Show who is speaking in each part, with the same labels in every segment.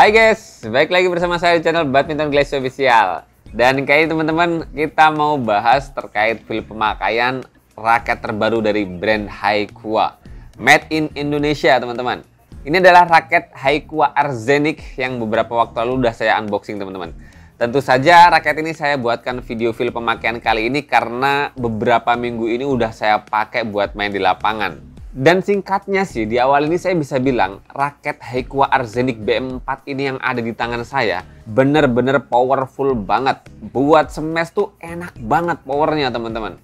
Speaker 1: Hai guys, balik lagi bersama saya di channel Badminton Glass Official. Dan kali ini teman-teman kita mau bahas terkait feel pemakaian raket terbaru dari brand Haikua, made in Indonesia teman-teman. Ini adalah raket Haikua Arzenic yang beberapa waktu lalu udah saya unboxing teman-teman. Tentu saja raket ini saya buatkan video feel pemakaian kali ini karena beberapa minggu ini udah saya pakai buat main di lapangan. Dan singkatnya sih, di awal ini saya bisa bilang raket Haikua Arzenic BM4 ini yang ada di tangan saya bener-bener powerful banget. Buat smash tuh enak banget powernya teman-teman.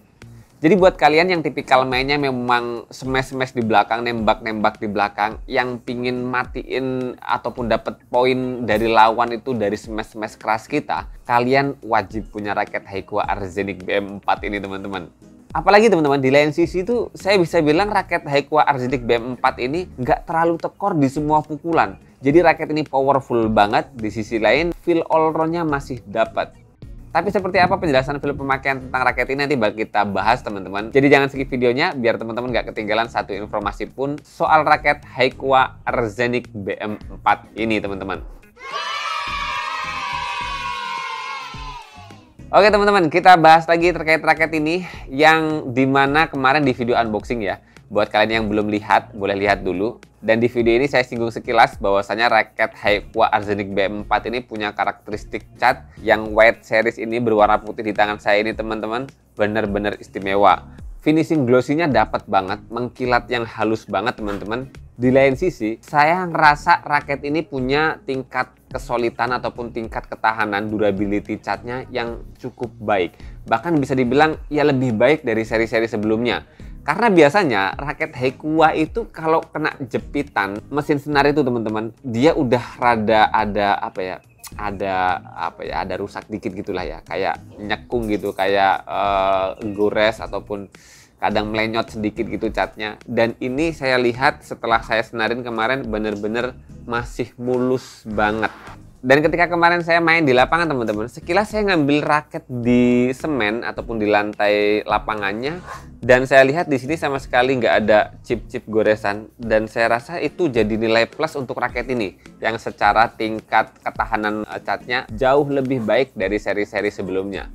Speaker 1: Jadi buat kalian yang tipikal mainnya memang smash-smash di belakang, nembak-nembak di belakang, yang pingin matiin ataupun dapat poin dari lawan itu dari smash-smash keras kita, kalian wajib punya raket Haikua Arzenic BM4 ini teman-teman. Apalagi teman-teman, di lain sisi itu saya bisa bilang raket Haikua Arzenic BM4 ini nggak terlalu tekor di semua pukulan. Jadi raket ini powerful banget, di sisi lain feel all-round-nya masih dapat. Tapi seperti apa penjelasan feel pemakaian tentang raket ini nanti bakal kita bahas teman-teman. Jadi jangan skip videonya biar teman-teman nggak ketinggalan satu informasi pun soal raket Haikua Arzenic BM4 ini teman-teman. Oke teman-teman, kita bahas lagi terkait raket ini yang dimana kemarin di video unboxing ya. Buat kalian yang belum lihat, boleh lihat dulu. Dan di video ini saya singgung sekilas bahwasanya raket Haikua Arzenic BM4 ini punya karakteristik cat yang white series ini berwarna putih di tangan saya ini teman-teman. Bener-bener istimewa. Finishing glossy-nya dapat banget, mengkilat yang halus banget teman-teman. Di lain sisi, saya ngerasa raket ini punya tingkat kesolidan ataupun tingkat ketahanan durability catnya yang cukup baik. Bahkan bisa dibilang ya lebih baik dari seri-seri sebelumnya. Karena biasanya raket Haikua itu kalau kena jepitan mesin senar itu teman-teman, dia udah rada ada rusak dikit gitulah ya, kayak nyekung gitu, kayak gores ataupun kadang melenyot sedikit gitu catnya. Dan ini saya lihat setelah saya senarin kemarin bener-bener masih mulus banget. Dan ketika kemarin saya main di lapangan teman-teman, sekilas saya ngambil raket di semen ataupun di lantai lapangannya, dan saya lihat di sini sama sekali nggak ada chip-chip goresan. Dan saya rasa itu jadi nilai plus untuk raket ini yang secara tingkat ketahanan catnya jauh lebih baik dari seri-seri sebelumnya.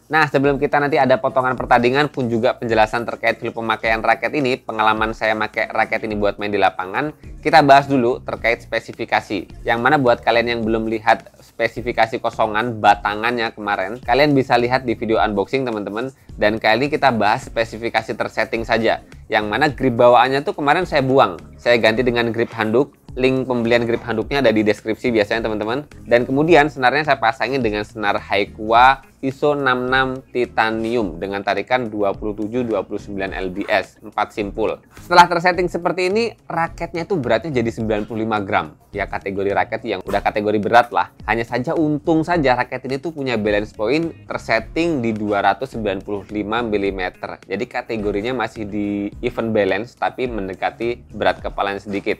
Speaker 1: Nah, sebelum kita nanti ada potongan pertandingan pun juga penjelasan terkait feel pemakaian raket ini, pengalaman saya pakai raket ini buat main di lapangan, kita bahas dulu terkait spesifikasi. Yang mana buat kalian yang belum lihat spesifikasi kosongan batangannya kemarin, kalian bisa lihat di video unboxing teman-teman. Dan kali ini kita bahas spesifikasi tersetting saja. Yang mana grip bawaannya tuh kemarin saya buang. Saya ganti dengan grip handuk. Link pembelian grip handuknya ada di deskripsi biasanya teman-teman. Dan kemudian senarnya saya pasangin dengan senar Haikua ISO 66 titanium dengan tarikan 27-29 lbs, 4 simpul. Setelah tersetting seperti ini, raketnya itu beratnya jadi 95 gram. Ya kategori raket yang udah kategori berat lah. Hanya saja untung saja raket ini tuh punya balance point tersetting di 295 mm. Jadi kategorinya masih di even balance tapi mendekati berat kepalanya sedikit.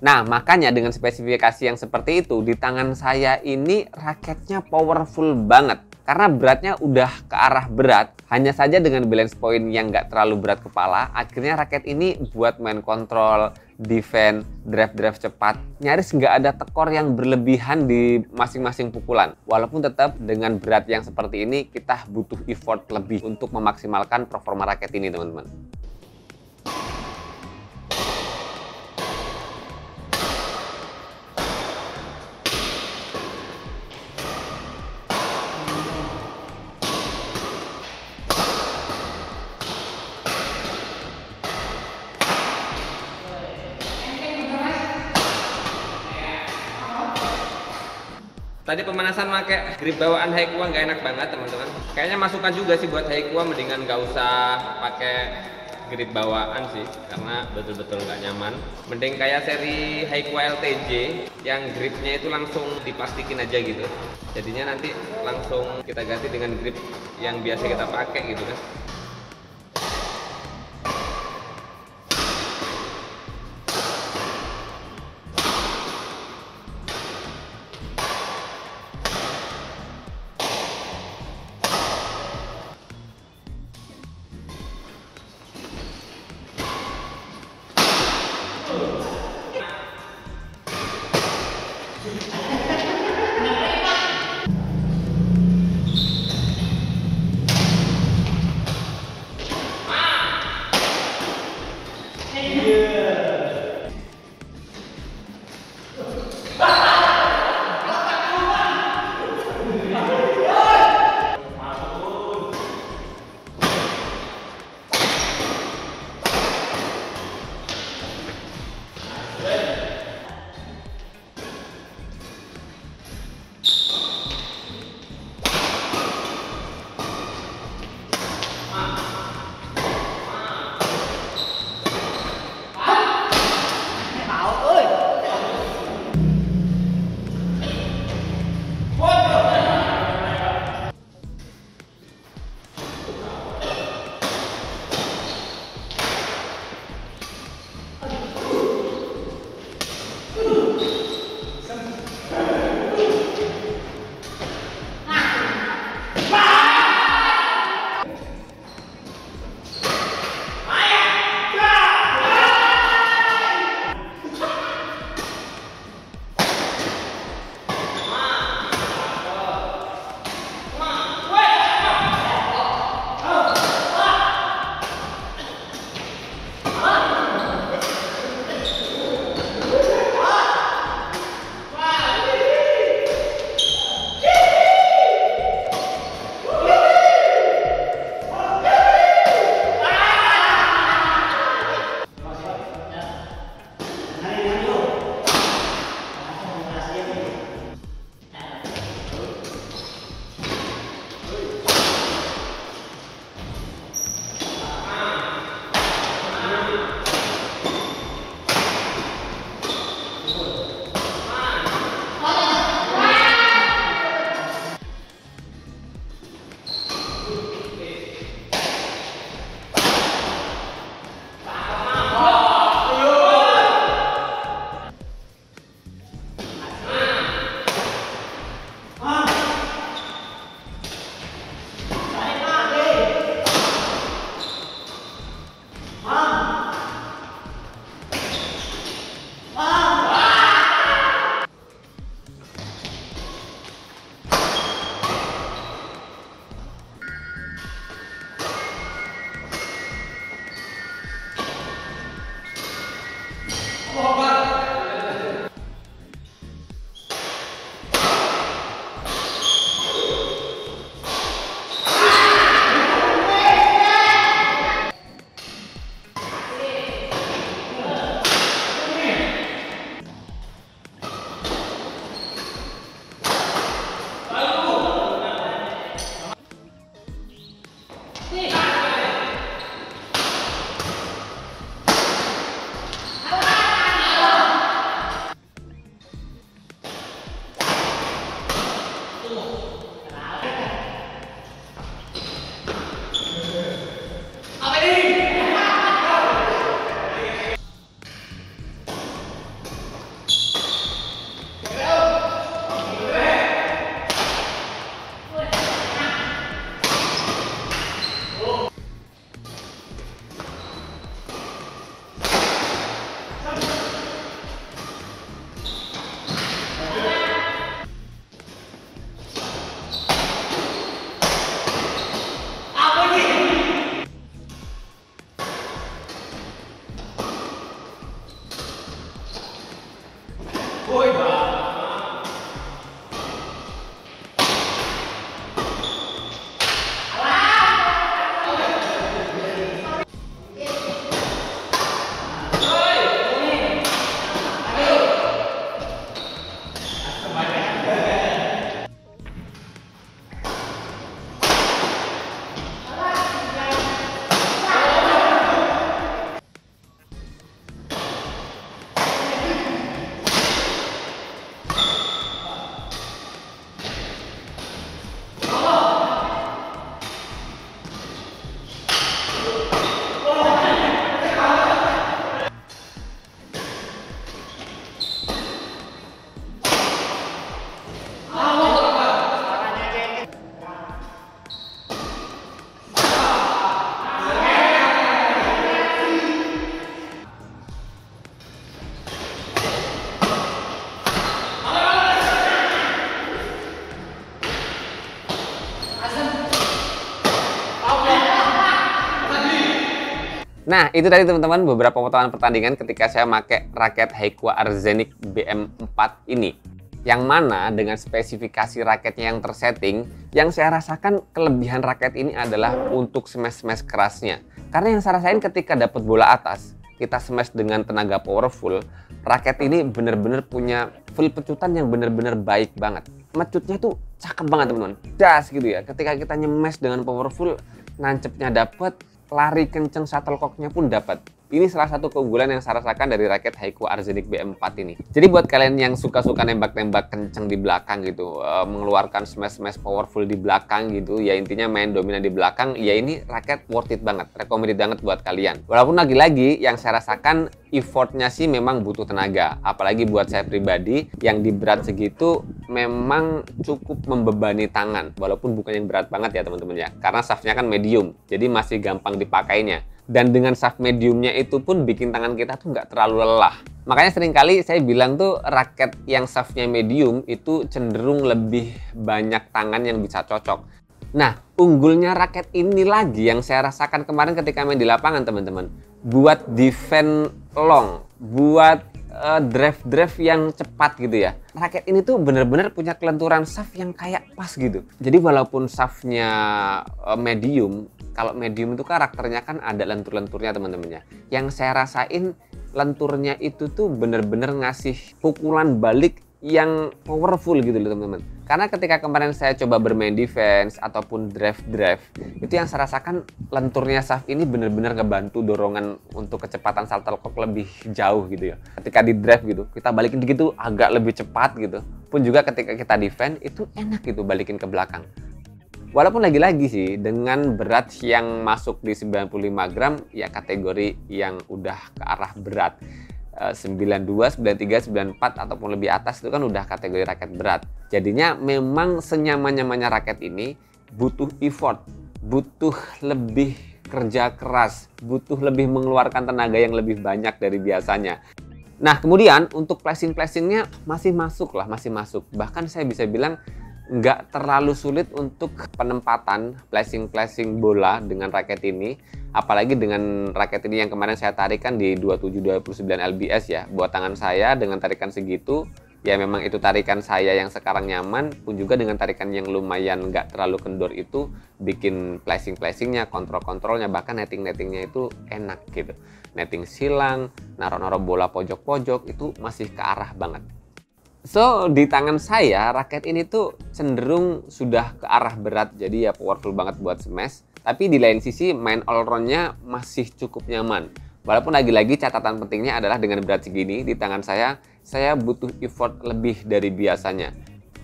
Speaker 1: Nah, makanya dengan spesifikasi yang seperti itu, di tangan saya ini raketnya powerful banget. Karena beratnya udah ke arah berat, hanya saja dengan balance point yang nggak terlalu berat kepala, akhirnya raket ini buat main kontrol, defense, drive cepat, nyaris nggak ada tekor yang berlebihan di masing-masing pukulan. Walaupun tetap dengan berat yang seperti ini, kita butuh effort lebih untuk memaksimalkan performa raket ini, teman-teman. Tadi pemanasan pakai grip bawaan Haikua nggak enak banget teman-teman. Kayaknya masukan juga sih buat Haikua, mendingan nggak usah pakai grip bawaan sih, karena betul-betul nggak nyaman. Mending kayak seri Haikua LTJ yang gripnya itu langsung diplastikin aja gitu. Jadinya nanti langsung kita ganti dengan grip yang biasa kita pakai gitu kan. Nah, itu tadi teman-teman beberapa potongan pertandingan ketika saya pakai raket Haiqua Arzenic BM4 ini. Yang mana dengan spesifikasi raketnya yang tersetting, yang saya rasakan kelebihan raket ini adalah untuk smash-smash kerasnya. Karena yang saya rasain ketika dapat bola atas, kita smash dengan tenaga powerful, raket ini bener-bener punya feel pecutan yang bener-bener baik banget. Mecutnya tuh cakep banget teman-teman, das gitu ya. Ketika kita nyemes dengan powerful, nancepnya dapet, lari kenceng shuttlecocknya pun dapat. Ini salah satu keunggulan yang saya rasakan dari raket Haiqua Arzenic BM4 ini. Jadi buat kalian yang suka-suka nembak-nembak kenceng di belakang gitu, mengeluarkan smash-smash powerful di belakang gitu, ya intinya main dominan di belakang, ya ini raket worth it banget, recommended banget buat kalian. Walaupun lagi-lagi yang saya rasakan effortnya sih memang butuh tenaga, apalagi buat saya pribadi yang di berat segitu memang cukup membebani tangan, walaupun bukan yang berat banget ya teman-teman ya, karena shaftnya kan medium, jadi masih gampang dipakainya. Dan dengan shaft mediumnya itu pun bikin tangan kita tuh nggak terlalu lelah. Makanya seringkali saya bilang tuh raket yang shaftnya medium itu cenderung lebih banyak tangan yang bisa cocok. Nah, unggulnya raket ini lagi yang saya rasakan kemarin ketika main di lapangan teman-teman. Buat defend long, buat drive yang cepat gitu ya. Raket ini tuh bener-bener punya kelenturan shaft yang kayak pas gitu. Jadi walaupun shaftnya medium, kalau medium itu karakternya kan ada lentur-lenturnya teman-teman ya. Yang saya rasain lenturnya itu tuh bener-bener ngasih pukulan balik yang powerful gitu loh teman-teman. Karena ketika kemarin saya coba bermain defense ataupun drive, itu yang saya rasakan lenturnya shaft ini bener-bener ngebantu dorongan untuk kecepatan shuttlecock lebih jauh gitu ya. Ketika di drive gitu, kita balikin gitu agak lebih cepat gitu. Pun juga ketika kita defense itu enak gitu balikin ke belakang. Walaupun lagi-lagi sih dengan berat yang masuk di 95 gram ya kategori yang udah ke arah berat. 92, 93, 94 ataupun lebih atas itu kan udah kategori raket berat. Jadinya memang senyaman-nyamannya raket ini butuh effort, butuh lebih kerja keras, butuh lebih mengeluarkan tenaga yang lebih banyak dari biasanya. Nah kemudian untuk placing-placingnya masih masuk lah, masih masuk. Bahkan saya bisa bilang nggak terlalu sulit untuk penempatan placing bola dengan raket ini, apalagi dengan raket ini yang kemarin saya tarikan di 27-29 lbs ya. Buat tangan saya dengan tarikan segitu ya memang itu tarikan saya yang sekarang nyaman, pun juga dengan tarikan yang lumayan nggak terlalu kendor itu bikin placingnya, kontrolnya, bahkan nettingnya itu enak gitu. Netting silang, naruh bola pojok-pojok itu masih ke arah banget. So, di tangan saya, raket ini tuh cenderung sudah ke arah berat, jadi ya powerful banget buat smash. Tapi di lain sisi, main all-round-nya masih cukup nyaman. Walaupun lagi-lagi catatan pentingnya adalah dengan berat segini, di tangan saya butuh effort lebih dari biasanya.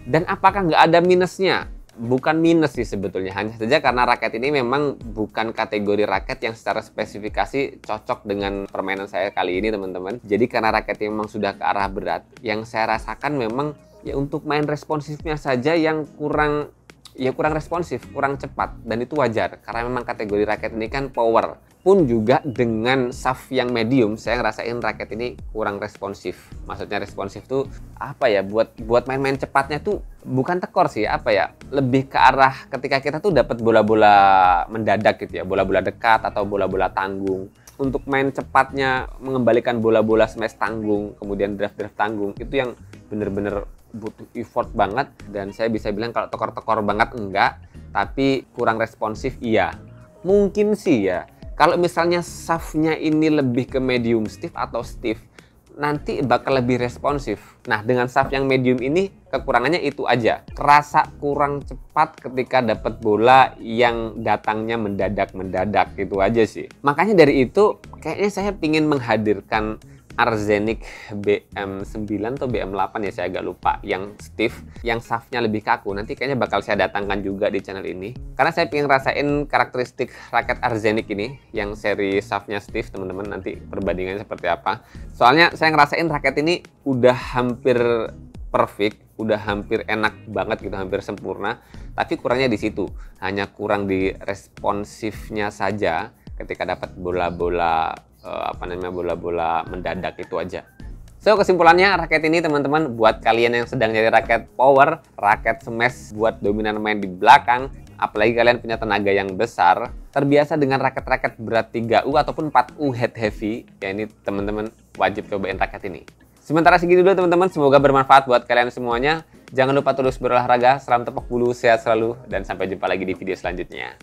Speaker 1: Dan apakah nggak ada minusnya? Bukan minus sih sebetulnya, hanya saja karena raket ini memang bukan kategori raket yang secara spesifikasi cocok dengan permainan saya kali ini teman-teman. Jadi karena raketnya memang sudah ke arah berat, yang saya rasakan memang ya untuk main responsifnya saja yang kurang responsif, kurang cepat, dan itu wajar karena memang kategori raket ini kan power. Pun juga dengan shaft yang medium, saya ngerasain raket ini kurang responsif. Maksudnya responsif tuh apa ya, buat main-main cepatnya tuh bukan tekor sih, apa ya, lebih ke arah ketika kita tuh dapat bola-bola mendadak gitu ya, bola-bola dekat atau bola-bola tanggung. Untuk main cepatnya mengembalikan bola-bola smash tanggung, kemudian drive tanggung, itu yang bener-bener butuh effort banget. Dan saya bisa bilang kalau tekor-tekor banget enggak, tapi kurang responsif iya. Mungkin sih ya, kalau misalnya shaftnya ini lebih ke medium stiff atau stiff, nanti bakal lebih responsif. Nah, dengan shaft yang medium ini kekurangannya itu aja. Kerasa kurang cepat ketika dapat bola yang datangnya mendadak itu aja sih. Makanya dari itu kayaknya saya ingin menghadirkan Arzenic BM9 atau BM8 ya, saya agak lupa, yang stiff, yang shaftnya lebih kaku. Nanti kayaknya bakal saya datangkan juga di channel ini, karena saya pengen rasain karakteristik raket Arzenic ini yang seri shaftnya stiff teman-teman, nanti perbandingannya seperti apa. Soalnya saya ngerasain raket ini udah hampir perfect, udah hampir enak banget gitu, hampir sempurna, tapi kurangnya di situ, hanya kurang di responsifnya saja ketika dapat bola-bola bola-bola mendadak itu aja. So, kesimpulannya raket ini teman-teman buat kalian yang sedang nyari raket power, raket smash buat dominan main di belakang, apalagi kalian punya tenaga yang besar, terbiasa dengan raket-raket berat 3U ataupun 4U head heavy, ya ini teman-teman wajib cobain raket ini. Sementara segitu dulu teman-teman, semoga bermanfaat buat kalian semuanya. Jangan lupa terus berolahraga, salam tepuk bulu, sehat selalu, dan sampai jumpa lagi di video selanjutnya.